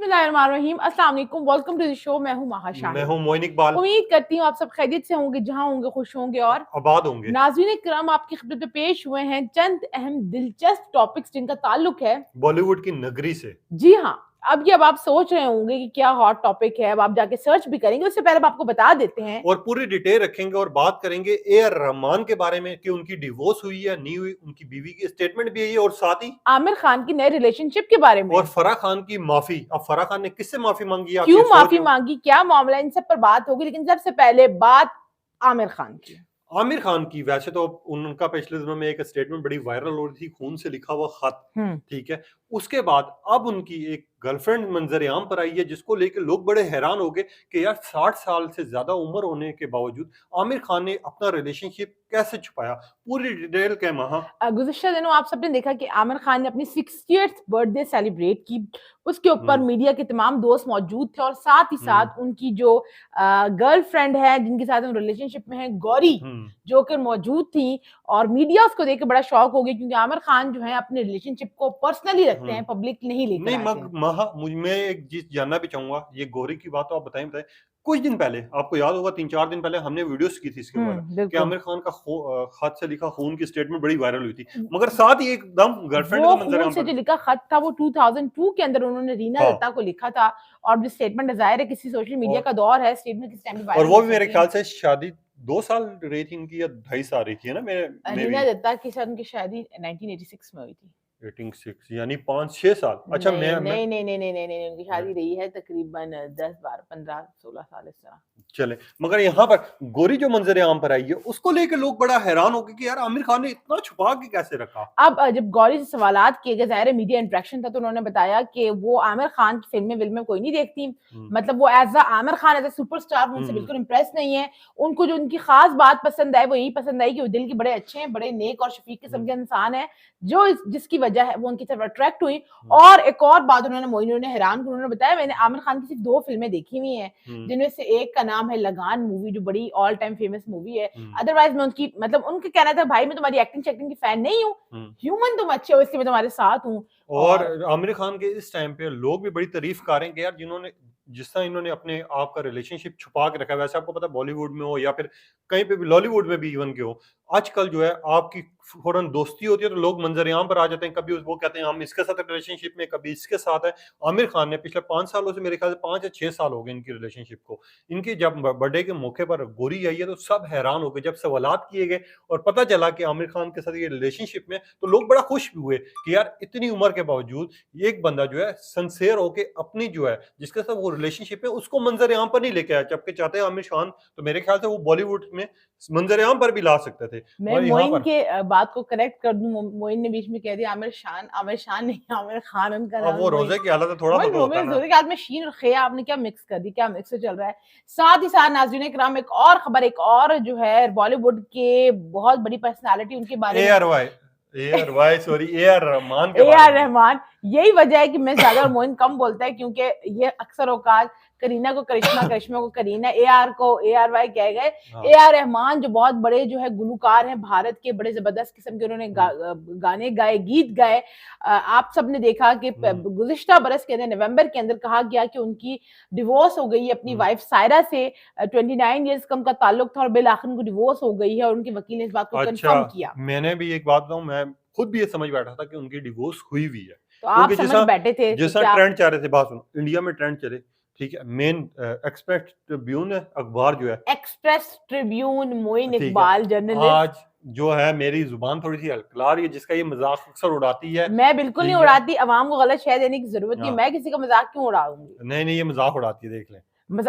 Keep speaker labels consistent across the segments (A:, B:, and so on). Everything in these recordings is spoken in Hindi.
A: बिस्मिल्लाहिर्रहमानिर्रहीम, अस्सलाम वालेकुम, वेलकम टू द शो। मैं हूं माहा
B: मैं
A: शाहिद।
B: हूं मोइन इकबाल।
A: उम्मीद करती हूँ आप सब खैरियत से होंगे, जहां होंगे खुश होंगे। और
B: आबाद होंगे।
A: नाज़रीन किराम, आपकी खिदमत में पेश हुए हैं चंद अहम दिलचस्प टॉपिक्स जिनका ताल्लुक है
B: बॉलीवुड की नगरी से।
A: जी हाँ। अब आप सोच रहे होंगे कि क्या हॉट टॉपिक है, अब आप जाके सर्च भी करेंगे। उससे पहले हम आपको बता देते हैं
B: और पूरी डिटेल रखेंगे और बात करेंगे ए आर रहमान के बारे में कि उनकी डिवोर्स हुई या नहीं हुई, उनकी बीवी की स्टेटमेंट भी है और साथ ही
A: आमिर खान की नए रिलेशनशिप के बारे
B: और
A: में।
B: फराह खान की माफी। अब फराह खान ने किससे माफी मांगी आप
A: क्यों
B: ये सोच
A: माफी
B: रहे हो।
A: मांगी, क्या मामला, इन सब पर बात होगी। लेकिन सबसे पहले बात आमिर खान की।
B: आमिर खान की वैसे तो उनका पिछले दिनों में एक स्टेटमेंट बड़ी वायरल हो रही थी, खून से लिखा हुआ खत।
A: हम्म।
B: ठीक है। उसके बाद अब उनकी एक गर्लफ्रेंड मंजर आम पर आई है, जिसको लेकर लोग बड़े हैरान हो गए कि यार 60 साल से ज्यादा उम्र होने के बावजूद आमिर खान ने अपना रिलेशनशिप कैसे छुपाया। पूरी डिटेल के महा।
A: गुज़िश्ता दिनों आप सबने देखा कि आमिर खान ने अपनी 60th बर्थडे सेलिब्रेट की। उसके ऊपर
B: हम्म।
A: मीडिया के तमाम दोस्त मौजूद थे और साथ ही
B: हम्म।
A: साथ उनकी जो गर्लफ्रेंड है, जिनके साथ हम रिलेशनशिप में हैं, गौरी,
B: हम्म।
A: जो कि मौजूद थी। और मीडिया उसको देख के बड़ा शॉक हो गया, क्योंकि आमिर खान जो है अपने रिलेशनशिप को पर्सनली रखते हैं,
B: हम्म।
A: पब्लिक नहीं लेकर
B: नहीं,
A: आते हैं।
B: मैं एक चीज जानना भी चाहूंगा, ये गौरी की बात तो आप बताएं। कुछ दिन पहले आपको याद होगा, 3-4 दिन पहले हमने वीडियोस की थी इसके ऊपर कि
A: बिल्कुल।
B: आमिर खान का खत से लिखा खून की स्टेटमेंट बड़ी वायरल हुई थी, मगर साथ ही एकदम गर्लफ्रेंड
A: वो
B: का मंजर
A: खून
B: आम
A: से
B: पर।
A: जो लिखा खत था वो 2002 के अंदर उन्होंने रीना
B: हाँ।
A: दत्ता को लिखा था। और जो स्टेटमेंट ज़ाहिर है किसी सोशल मीडिया
B: और
A: का दौर है, स्टेटमेंट किस टाइम भी
B: और
A: वायरल
B: वो
A: हो
B: भी मेरे
A: सकती है।
B: ख्याल से शादी 2 साल रही थी इनकी या 2.5 साल रही थी, है ना। मैं
A: रीना
B: भी
A: दत्ता के साथ उनकी शादी 1986 में हुई थी।
B: 86 यानी 5-6 साल। अच्छा,
A: नहीं
B: मैं
A: नहीं नहीं नहीं नहीं नहीं नहीं, उनकी
B: मैं
A: शादी रही है तकरीबन 10 12 15 16 साल इस तरह।
B: चले, मगर यहाँ पर गोरी जो मंजर आम पर आई है उसको लेकर लोग बड़ा हैरान हो गए कि यार आमिर खान ने इतना छुपा के कैसे रखा।
A: अब जब गौरी से सवालात किए गए, ज़ाहिर है मीडिया इंटरेक्शन था, तो उन्होंने बताया कि वो आमिर खान की फ़िल्में कोई नहीं देखती।
B: हम्म।
A: मतलब वो as a Aamir Khan as a superstar उनसे
B: हम्म।
A: बिल्कुल इम्प्रेस नहीं है। उनको जो उनकी ख़ास बात पसंद आई वो यही पसंद आई कि वो दिल के बड़े अच्छे हैं, बड़े नेक और शफ़ीक किस्म के इंसान हैं, जिसकी वजह है वो उनकी तरफ अट्रैक्ट हुई। और एक और बात उन्होंने मोइनुल ने हैरान कर उन्होंने बताया, मैंने आमिर खान की सिर्फ 2 फ़िल्में देखी हुई हैं,
B: हम्म।
A: जिनमें से एक का नाम है लगान मूवी, जो बड़ी ऑल टाइम फेमस मूवी है।
B: हम्म।
A: अदरवाइज़ मैं उनकी मतलब उनका कहना था, भाई मैं तुम्हारी एक्टिंग शैक्टिंग की फैन नहीं हूँ,
B: हम्म।
A: ह्यूमन तुम अच्छे हो इसलिए मैं तुम्हारे साथ हूँ।
B: और
A: और
B: आमिर खान के इस टाइम पे लोग भी बड़ी तारीफ कर रहे हैं कि यार जिस तरह इन्होंने अपने आप का रिलेशनशिप छुपा के रखा है। वैसे आपको पता है बॉलीवुड में हो या फिर कहीं पे भी लॉलीवुड में भी इवन के हो, आजकल जो है आपकी फौरन दोस्ती होती है तो लोग मंजरेआम पर आ जाते हैं। कभी वो कहते हैं हम इसके साथ रिलेशनशिप में, कभी इसके साथ है। आमिर खान ने पिछले 5 सालों से, मेरे ख्याल से 5 या 6 साल हो गए इनकी रिलेशनशिप को। इनकी जब बर्थडे के मौके पर गोरी आई है तो सब हैरान हो गए। जब सवालात किए गए और पता चला कि आमिर खान के साथ ये रिलेशनशिप में, तो लोग बड़ा खुश भी हुए कि यार इतनी उम्र के बावजूद एक बंदा जो है सिंसियर होके अपनी जो है जिसके साथ वो रिलेशनशिप है उसको मंजर आम पर नहीं लेके आया। जबकि चाहते हैं आमिर खान तो मेरे ख्याल से वो बॉलीवुड में मंजर आम पर भी ला सकते थे।
A: मैं
B: और यहाँ
A: मोइन
B: पर
A: के बात को करेक्ट कर दूं, मोइन ने बीच में कह दिया आमिर शान नहीं, आमिर खान उनका
B: अब
A: नाम
B: वो
A: है मोइन।
B: रोजे की हालत है, थोड़ा सा
A: मोइन
B: तो होता है
A: रोमियो
B: ना।
A: जोरे के हाथ में शीन और खिया, आपने क्या मिक्स कर दी, क्या मिक्स चल रहा है। साथ ही साथ नाज़रीन किराम, एक और खबर, एक और जो है बॉलीवुड के बहुत बड़ी पर्सनालिटी उनके बारे
B: ए
A: में।
B: R Y A R Y sorry A R Rahman के
A: ए
B: बारे
A: आर
B: में।
A: रहमान। यही वजह है कि मैं ज्यादा और मोइन कम बोलता है, क्योंकि ये अक्सर औकात करीना को करिश्मा, करिश्मा को करीना, ए आर को ए आर वाई कह गए।
B: हाँ।
A: ए आर रहमान जो बहुत बड़े जो है गुलकार हैं भारत के, बड़े जबरदस्त किस्म के उन्होंने गाने गाए, गीत गाए। आप सबने देखा कि गुज़िश्ता बरस के अंदर नवंबर के अंदर कहा गया कि उनकी डिवोर्स हो गई है अपनी वाइफ सायरा से। 29 ईयर्स का उनका ताल्लुक था और बिल आखिर उनको डिवोर्स हो गई है, और उनके वकील ने इस बात को
B: अच्छा,
A: कंफर्म किया।
B: मैंने भी एक बात बताऊं, मैं खुद भी ये समझ बैठा था कि उनकी डिवोर्स हुई हुई है।
A: तो आप
B: क्योंकि
A: समझ
B: जैसा
A: बैठे थे कि
B: जैसा
A: क्या।
B: ट्रेंड चल रहे थे, बात सुनो, इंडिया में ट्रेंड चले, ठीक है, मेन एक्सप्रेस ट्रिब्यून है अखबार जो है,
A: एक्सप्रेस ट्रिब्यून, मोइन
B: ठीक है,
A: इकबाल जर्नलिस्ट।
B: आज जो है मेरी जुबान थोड़ी सी हलकला रही है, जिसका ये मजाक अक्सर उड़ाती है।
A: मैं बिल्कुल नहीं
B: ठीक है।
A: उड़ाती, अवाम को गलत शय देने की जरूरत नहीं है,
B: हाँ।
A: मैं किसी का मजाक क्यों उड़ाऊंगी।
B: नहीं नहीं, ये मजाक उड़ाती है, देख लें।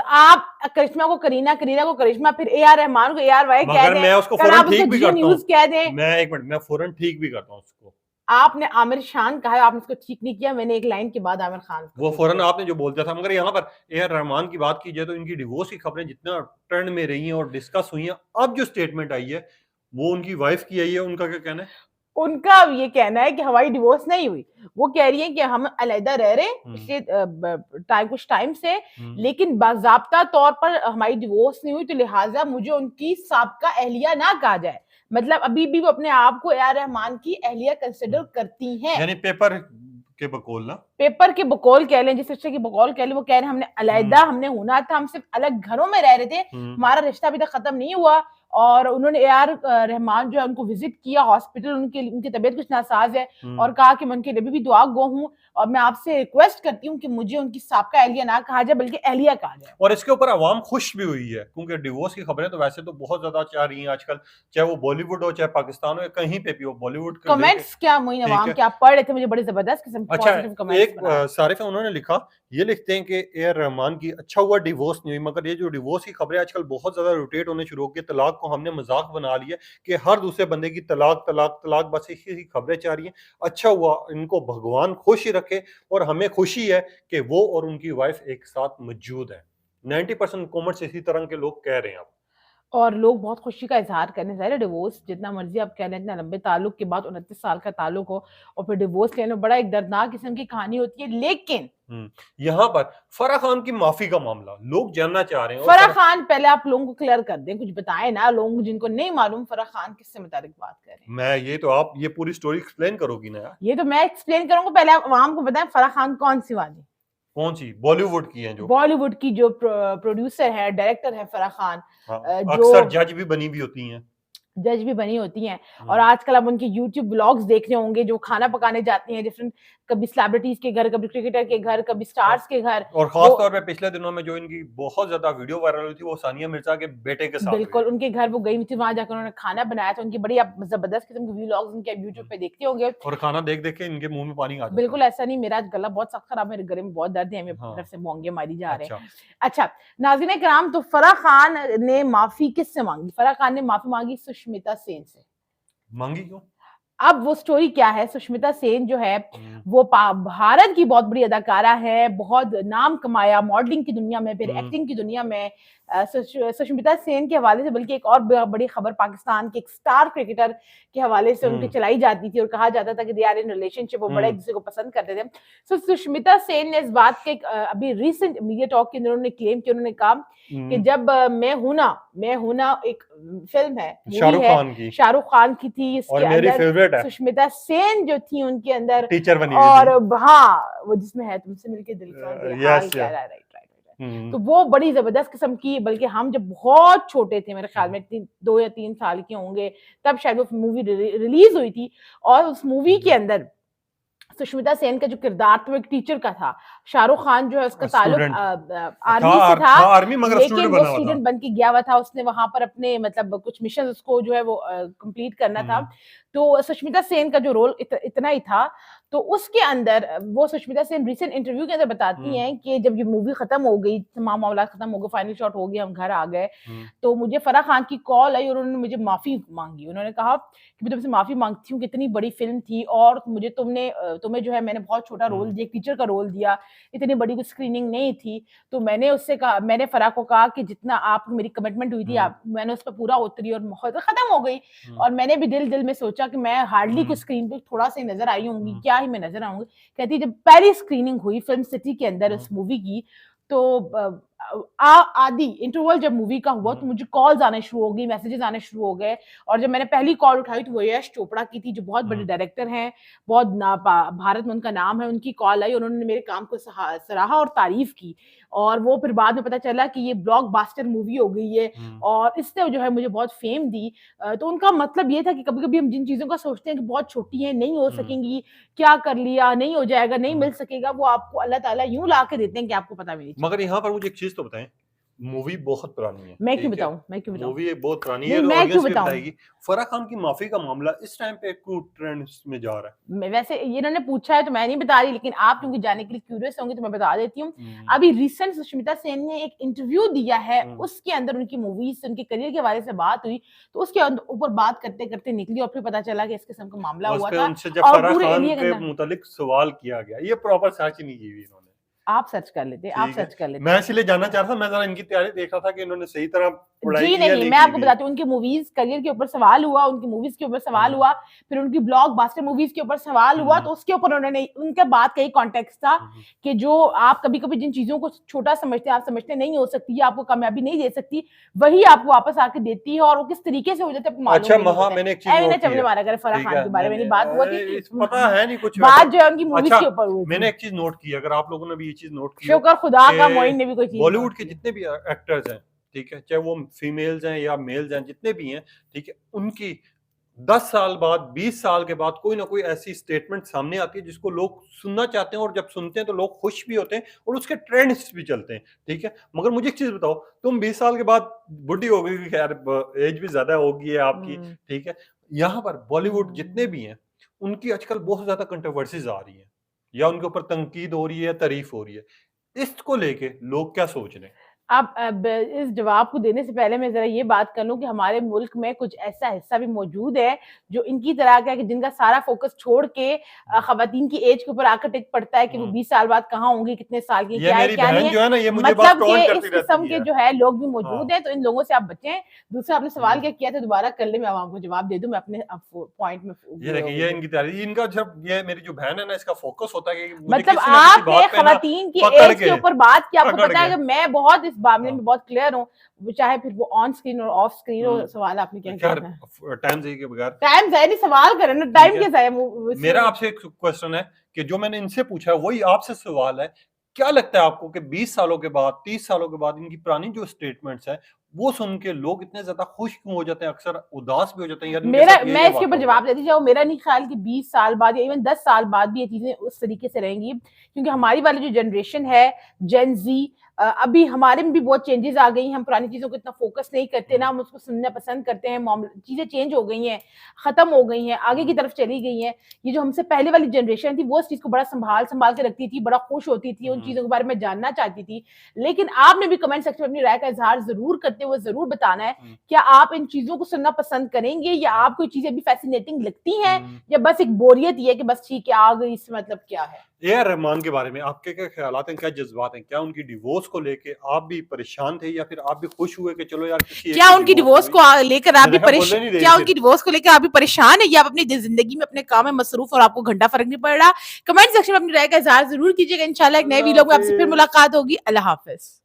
A: आप करिश्मा को करीना, करीना को करिश्मा, फिर ए आर रहमान को ए आर वाई कह
B: मगर
A: दें,
B: मैं उसको
A: कल
B: फौरन
A: आप उसको
B: ठीक भी
A: जियो
B: करता
A: न्यूज
B: हूँ।
A: कह दें।
B: मैं एक मिनट, मैं फौरन ठीक भी करता हूँ उसको।
A: आपने आमिर शान कहा है, आपने उसको ठीक नहीं किया, मैंने एक लाइन के बाद आमिर खान को
B: वो
A: ठीक
B: फौरन
A: किया।
B: आपने जो बोल दिया था। मगर यहाँ पर ए आर रहमान की बात की जाए तो इनकी डिवोर्स की खबरें जितना ट्रेंड में रही हैं और डिस्कस हुई हैं, अब जो स्टेटमेंट आई है वो उनकी वाइफ की आई है। उनका क्या कहना है?
A: उनका ये कहना है कि हमारी डिवोर्स नहीं हुई। वो कह रही है कि हम अलहदा रह रहे हैं पिछले कुछ टाइम से, लेकिन बाज़ाब्ता तौर पर हमारी डिवोर्स नहीं हुई, तो लिहाजा मुझे उनकी साबका अहलिया ना कहा जाए। मतलब अभी भी वो अपने आप को ए आर रहमान की अहलिया कंसिडर करती हैं।
B: यानी पेपर के बकौल ना,
A: पेपर के बकौल कह लें, जिस रिश्ते की बकौल कह लें, वो कह रहे हैं हमने अलहदा हमने होना था, हम सिर्फ अलग घरों में रह रहे थे, हमारा रिश्ता अभी तक खत्म नहीं हुआ। और उन्होंने यार रहमान जो है उनको विजिट किया हॉस्पिटल, उनकी तबीयत कुछ नासाज है और कहा कि मैं उनके लिए भी दुआ गो हूँ और मैं आपसे रिक्वेस्ट करती हूँ कि मुझे उनकी साबका एहलिया ना कहा जाए बल्कि एहलिया कहा जाए।
B: और इसके ऊपर आवाम खुश भी हुई है क्योंकि डिवोर्स की खबरें तो वैसे तो बहुत ज्यादा चाह रही हैं आजकल, चाहे वो बॉलीवुड हो चाहे पाकिस्तान हो या कहीं पे भी हो, बॉलीवुड के
A: कमेंट्स क्या मोइन अवाम क्या पढ़ रहे थे, मुझे बड़े जबरदस्त किस्म के
B: अच्छा
A: पॉजिटिव कमेंट्स
B: एक सारिफा उन्होंने लिखा, ये लिखते हैं कि ए आर रहमान की अच्छा हुआ डिवोर्स नहीं हुई, मगर ये जो डिवोर्स की खबरें आजकल बहुत ज्यादा रोटेट होने शुरू हो गई, तलाक को हमने मजाक बना लिया कि हर दूसरे बंदे की तलाक तलाक तलाक, बस इसी खबरें चाह रही हैं। अच्छा हुआ, इनको भगवान खुश ही रखे और हमें खुशी है कि वो और उनकी वाइफ एक साथ मौजूद है। 90% कॉमेंट्स इसी तरह के लोग कह रहे हैं।
A: और लोग बहुत खुशी का इज़हार करने ज़ाहिर है डिवोर्स जितना मर्ज़ी आप कह लें, इतना लंबे ताल्लुक के बाद 29 साल का ताल्लुक हो और फिर डिवोर्स लेना बड़ा एक दर्दनाक किस्म की कहानी होती है। लेकिन
B: यहाँ पर फराह खान की माफी का मामला लोग जानना चाह रहे हैं।
A: फराह खान पहले आप लोगों को क्लियर कर दें, कुछ बताएं ना, लोग जिनको नहीं मालूम फराह खान किससे मुताबिक बात कर रहे हैं।
B: मैं ये तो आप ये पूरी स्टोरी एक्सप्लेन करोगी ना यार?
A: ये तो मैं एक्सप्लेन करूंगा, पहले आप आवाम को बताएं फराह खान कौन सी वाली,
B: कौन सी बॉलीवुड की है? जो
A: बॉलीवुड की जो प्रोड्यूसर है डायरेक्टर है फराह खान, जो
B: अक्सर जज भी बनी भी होती हैं,
A: जज भी बनी होती हैं और आजकल आप उनके यूट्यूब ब्लॉग्स देख रहे होंगे जो खाना पकाने जाती हैं डिफरेंट, कभी सेलिब्रिटीज के घर, कभी क्रिकेटर के घर, कभी स्टार्स के घर।
B: और खास तौर पे पिछले दिनों में जो इनकी बहुत ज्यादा वीडियो वायरल हुई थी वो सानिया मिर्जा के बेटे के साथ।
A: बिल्कुल उनके घर वो गई थी, वहां जाकर उन्होंने खाना बनाया था, उनकी बड़ी आप जबरदस्त किस्म के व्लॉग्स उनके यूट्यूब पे देखते होंगे
B: और खाना देख देख के इनके मुंह में पानी आ जाता है।
A: बिल्कुल ऐसा नहीं, मेरा आज गला बहुत सख्त खराब, मेरे गले में बहुत दर्द है, मेरी तरफ से मोंगे मारी जा रहे हैं। अच्छा नाज़रीन किराम, तो फराह खान ने माफी किससे मांगी? फराह खान ने माफी मांगी सुष्मिता सेन से।
B: मांगी क्यों?
A: अब वो स्टोरी क्या है, सुष्मिता सेन जो है वो भारत की बहुत बड़ी अदाकारा है, बहुत नाम कमाया मॉडलिंग की दुनिया में, फिर एक्टिंग की दुनिया में। सुष्मिता सेन के हवाले से बल्कि एक और बड़ी खबर पाकिस्तान के एक स्टार क्रिकेटर के हवाले से उनकी चलाई जाती थी और कहा जाता था कि दे आर इन रिलेशनशिप, वो बड़े एक दूसरे को पसंद करते थे। सो सुष्मिता सेन ने इस बात के अभी रिसेंट मीडिया टॉक के अंदर उन्होंने क्लेम किया, उन्होंने कहा कि जब मैं हूं ना एक फिल्म है, शाहरुख खान की थी, इसके अंदर सुष्मिता सेन जो थी उनके अंदर
B: टीचर बनी
A: और हाँ वो जिसमें है तुमसे मिलके दिल का हाल कह रहा है, राइट। तो वो बड़ी जबरदस्त किस्म की, बल्कि हम जब बहुत छोटे थे, मेरे ख्याल में 2 या 3 साल के होंगे तब शायद वो मूवी रिलीज हुई थी और उस मूवी के अंदर सुष्मिता सेन का जो किरदार था वो एक टीचर का था। शाहरुख खान जो है उसका ताल्लुक आर्मी से था, लेकिन वो स्टूडेंट बन के गया हुआ था, उसने वहां पर अपने मतलब कुछ मिशन उसको जो है वो कंप्लीट करना था। तो सुष्मिता सेन का जो रोल इतना ही था। तो उसके अंदर वो सुष्मिता सेन रिसेंट इंटरव्यू के अंदर बताती हैं कि जब ये मूवी खत्म हो गई, तमाम मामला खत्म हो गए, फाइनल शॉट हो गया, हम घर आ गए, तो मुझे फराह खान की कॉल आई और उन्होंने मुझे माफी मांगी। उन्होंने कहा कि मैं तुमसे माफी मांगती हूँ, कितनी बड़ी फिल्म थी और मुझे तुम्हें जो है मैंने बहुत छोटा रोल दिया, टीचर का रोल दिया, इतनी बड़ी कुछ स्क्रीनिंग नहीं थी। तो मैंने फराह को कहा कि जितना आप मेरी कमिटमेंट हुई थी मैंने उस पर पूरा उतरी और खत्म हो गई। और मैंने भी दिल में सोचा कि मैं हार्डली कुछ स्क्रीन पे थोड़ा सा नजर आई होंगी, क्या ही मैं नजर आऊंगी। कहती जब पहली स्क्रीनिंग हुई फिल्म सिटी के अंदर इस मूवी की, तो आदि इंटरवल जब मूवी का हुआ तो मुझे कॉल्स आने शुरू हो गई, मैसेजेस आने शुरू हो गए। और जब मैंने पहली कॉल उठाई तो वो यश चोपड़ा की थी, जो बहुत बड़े डायरेक्टर हैं, बहुत भारत में उनका नाम है। उनकी कॉल आई, उन्होंने मेरे काम को सराहा और तारीफ की और वो फिर बाद में पता चला कि ये ब्लॉकबस्टर मूवी हो गई है और इसने जो है मुझे बहुत फेम दी। तो उनका मतलब ये था कि कभी कभी हम जिन चीजों का सोचते हैं कि बहुत छोटी है, नहीं हो सकेंगी, क्या कर लिया, नहीं हो जाएगा, नहीं मिल सकेगा, वो आपको अल्लाह ताला यूं ला के देते हैं कि आपको पता भी नहीं।
B: मगर यहाँ पर मुझे एक चीज तो बताएं, मूवी बहुत पुरानी है,
A: मैं क्यों बताऊं
B: मूवी बहुत पुरानी है, मैं क्यों बताऊंगी। फराह खान की माफी का मामला इस टाइम पे क्यों ट्रेंड्स में जा रहा है?
A: वैसे ये इन्होंने पूछा है तो मैं नहीं बता रही, लेकिन आप क्योंकि जाने के लिए क्यूरियस होंगे तो मैं बता देती हूँ। अभी रिसेंट सुष्मिता सेन ने एक इंटरव्यू दिया है, उसके अंदर उनकी मूवीज, उनके करियर के बारे में बात हुई, तो उसके ऊपर बात करते करते निकली और फिर पता चला कि इस किस्म का मामला हुआ था
B: और पूरे एरिया के मुतालिक सवाल किया गया। ये प्रॉपर सर्च नहीं की हुई इन्होंने,
A: आप सर्च कर लेते, आप सर्च कर लेते।
B: मैं इसलिए जानना चाह रहा था, मैं जरा इनकी तैयारी देख रहा था कि इन्होंने सही तरह पढ़ाई
A: जी
B: की या
A: नहीं,
B: नहीं
A: मैं
B: की
A: आपको
B: गई?
A: बताती हूँ, उनके मूवीज करियर के ऊपर सवाल हुआ, उनकी मूवीज के ऊपर सवाल हुआ, फिर उनकी ब्लॉकबस्टर मूवीज के ऊपर सवाल हुआ, तो उसके ऊपर उन्होंने उनका बात का यही कॉन्टेक्स्ट था कि जो आप कभी-कभी जिन चीजों को छोटा समझते हैं, आप समझते नहीं हो सकती, या आपको कामयाबी नहीं दे सकती, वही आपको वापस आके देती है, और वो किस तरीके से हो जाता है आपको मालूम
B: अच्छा
A: भी नहीं
B: महा
A: होता है।
B: मैंने एक चीज
A: एमिने
B: नोट की
A: चमने
B: है,
A: मारा करे फराह
B: ठीक
A: खान
B: है,
A: के बारे में
B: नहीं
A: नहीं बात हुआ थी,
B: पता है नहीं कुछ
A: बात
B: वैसा।
A: जो है उनकी मूवीज
B: अच्छा
A: के ऊपर हुई थी।
B: मैंने एक चीज नोट की, अगर आप लोगों ने भी ये चीज नोट की हो
A: शुक्र खुदा का
B: कि
A: मोइन ने भी कोई चीज नोट
B: बॉलीवुड के
A: की।
B: जितने भी एक्टर्स हैं, ठीक है, चाहे वो फीमेल्स हैं या मेल्स हैं, जितने भी हैं, ठीक है, उनकी 10 साल बाद 20 साल के बाद कोई ना कोई ऐसी स्टेटमेंट सामने आती है जिसको लोग सुनना चाहते हैं, और जब सुनते हैं तो लोग खुश भी होते हैं और उसके ट्रेंड्स भी चलते हैं, ठीक है। मगर मुझे एक चीज बताओ, तुम 20 साल के बाद बुढ़ी हो गई, खैर एज भी ज्यादा होगी है आपकी,
A: हम्म,
B: ठीक है, यहाँ पर बॉलीवुड जितने
A: हम्म।
B: भी हैं उनकी आजकल बहुत ज्यादा कंट्रोवर्सीज आ रही है, या उनके ऊपर तनकीद हो रही है, तारीफ हो रही है, इसको लेके लोग क्या सोच रहे हैं?
A: अब इस जवाब को देने से पहले मैं ज़रा ये बात कर लूँ कि हमारे मुल्क में कुछ ऐसा हिस्सा भी मौजूद है, जो इनकी तरह का है कि जिनका सारा फ़ोकस छोड़ के ख़वातीन की ऐज के ऊपर आकर टिक पड़ता है कि वो 20 साल बाद कहाँ होंगी, कितने साल की,
B: ये
A: क्या है,
B: मेरी
A: क्या नहीं
B: बहन
A: है।
B: जो है ना, ये मुझे बस
A: मतलब कि
B: टॉन्ट करती
A: इस किस्म
B: रहती
A: के
B: है।
A: जो है लोग भी
B: हाँ।
A: मौजूद हैं, तो इन लोगों से आप बचें। दूसरा आपने सवाल
B: हम्म।
A: क्या किया था दोबारा कर लें, मैं अब आपको जवाब दे दूँ, मैं अपने पॉइंट में
B: ये देखिए, ये इनकी तैयारी, इनका जब ये मेरी जो बहन है ना, इसका फोकस होता है कि मुझे
A: मतलब
B: किसी ना किसी
A: आपने
B: बात पे ना
A: ख़वातीन की
B: पकड़
A: ऐज के
B: के
A: ऊपर बात की, आपको
B: पकड़
A: पता है
B: के।
A: कि मैं बहुत इस मामले
B: हाँ।
A: में बहुत क्लियर हूँ, चाहे फिर वो ऑन स्क्रीन और ऑफ स्क्रीन हो। सवाल आपने क्या किया
B: खैर
A: था?
B: टाइम सही के बगैर,
A: टाइम ज़ाया नहीं, सवाल करें ना,
B: ठीक
A: टाइम
B: है।
A: क्या ज़ाया वो
B: मेरा
A: इसमें।
B: आपसे एक क्वेश्चन है कि जो मैंने इनसे पूछा है वही आपसे सवाल है। क्या लगता है आपको कि 20 सालों के बाद, 30 सालों के बाद इनकी पुरानी जो स्टेटमेंट्स हैं, वो सुन के लोग इतने ज़्यादा खुश क्यों हो जाते हैं? अक्सर उदास भी हो जाते हैं, यार इनके
A: मेरा
B: साथ
A: मैं
B: ये
A: इसके
B: वाक़या
A: ऊपर
B: हो गया।
A: जवाब देती जाऊँ, मेरा नहीं ख्याल कि 20 साल बाद या इवन 10 साल बाद भी ये चीज़ें उस तरीके से रहेंगी, क्योंकि
B: हुँ,
A: हमारी वाली जो जनरेशन है, जेन ज़ी, अभी हमारे में भी बहुत चेंजेज़ आ गई हैं, हम पुरानी चीज़ों को इतना फ़ोकस नहीं करते, ना
B: हुँ,
A: हम उसको सुनना पसंद करते हैं, चीज़ें चेंज हो गई हैं, ख़त्म हो गई हैं, आगे की
B: हुँ,
A: तरफ चली गई हैं। ये जो हमसे पहले वाली जनरेशन थी, वो इस चीज़ को बड़ा सँभाल-सँभाल के रखती थी, बड़ा खुश होती थी, उन
B: हुँ,
A: चीज़ों के बारे में जानना चाहती थी। लेकिन आपने भी कमेंट सेक्शन में अपनी राय का इज़हार ज़रूर करते हुए ज़रूर बताना है,
B: हुँ,
A: क्या आप इन चीज़ों को सुनना पसंद करेंगे, या आपको ये चीज़ें भी फ़ैसिनेटिंग लगती हैं,
B: हुँ।
A: या बस एक बोरियत ही है कि बस ठीक है, आ गई, इससे मतलब क्या है?
B: ए आर रहमान के बारे में आपके क्या ख़्यालात हैं, क्या जज़्बात हैं? क्या उनकी डिवोर्स को लेके आप भी परेशान थे, या फिर आप भी खुश हुए कि चलो यार किसी एक
A: क्या
B: की
A: उनकी
B: डिवोर्स हो
A: डिवोर्स
B: गई?
A: को लेकर आप
B: मैंने
A: भी
B: कहा बोलने नहीं रही
A: क्या
B: फिर।
A: उनकी डिवोर्स को लेकर आप भी परेशान हैं, या आप अपनी ज़िंदगी में अपने काम में मसरूफ़ और आपको घंटा फ़र्क नहीं पड़ रहा? कमेंट सेक्शन में अपनी राय का इज़हार ज़रूर कीजिएगा। इंशाल्लाह एक नए
B: अल्लाह
A: वीडियो में आपसे फिर
B: हाफ़िज़।
A: मुलाकात होगी। अल्लाह हाफ़िज़।